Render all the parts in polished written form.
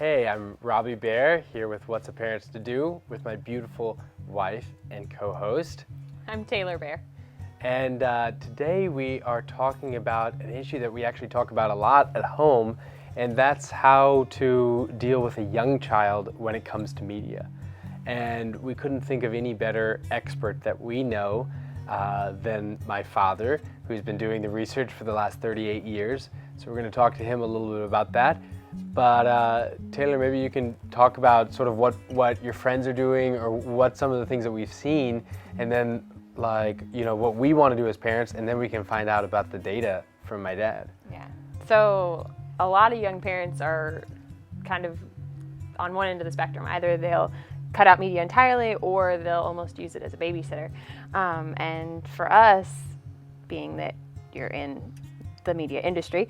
Hey, I'm Robbie Bear here with What's a Parents to Do with my beautiful wife and co-host. I'm Taylor Bear. And today we are talking about an issue that we actually talk about a lot at home, and that's how to deal with a young child when it comes to media. And we couldn't think of any better expert that we know than my father, who's been doing the research for the last 38 years. So we're going to talk to him a little bit about that. But Taylor, maybe you can talk about sort of what your friends are doing or what some of the things that we've seen, and then what we want to do as parents, and then we can find out about the data from my dad. Yeah. So a lot of young parents are kind of on one end of the spectrum. Either they'll cut out media entirely or they'll almost use it as a babysitter. And for us, being that you're in the media industry,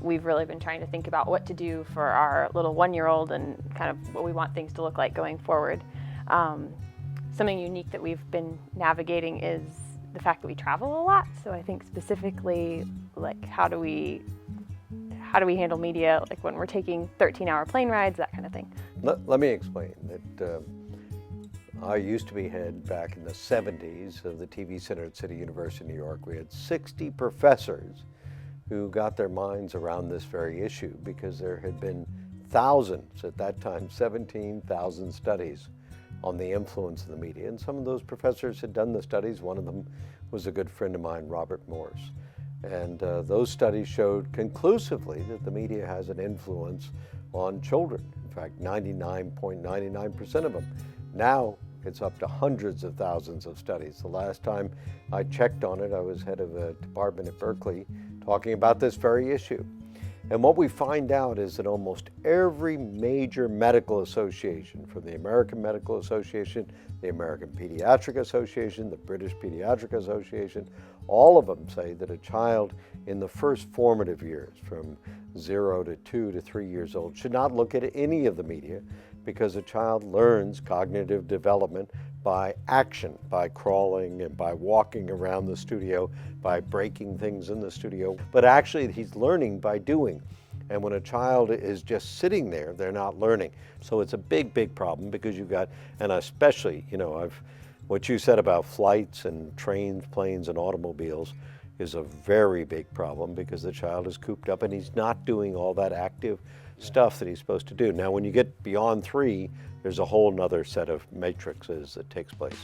we've really been trying to think about what to do for our little 1-year-old and kind of what we want things to look like going forward. Something unique that we've been navigating is the fact that we travel a lot. So I think specifically, like, how do we handle media, like when we're taking 13-hour plane rides, that kind of thing. Let me explain that I used to be head back in the 70s of the TV Center at City University of New York. We had 60 professors who got their minds around this very issue because there had been thousands, at that time 17,000 studies on the influence of the media. And some of those professors had done the studies. One of them was a good friend of mine, Robert Morse. And those studies showed conclusively that the media has an influence on children. In fact, 99.99% of them. Now it's up to hundreds of thousands of studies. The last time I checked on it, I was head of a department at Berkeley talking about this very issue. And what we find out is that almost every major medical association, from the American Medical Association, the American Pediatric Association, the British Pediatric Association, all of them say that a child in the first formative years, from 0 to 2 to 3 years old, should not look at any of the media, because a child learns cognitive development by action, by crawling and by walking around the studio, by breaking things in the studio. But actually he's learning by doing. And when a child is just sitting there, they're not learning. So it's a big, big problem, because you've got, and especially, what you said about flights and trains, planes, and automobiles is a very big problem, because the child is cooped up and he's not doing all that active stuff that he's supposed to do. Now, when you get beyond 3, there's a whole nother set of matrices that takes place.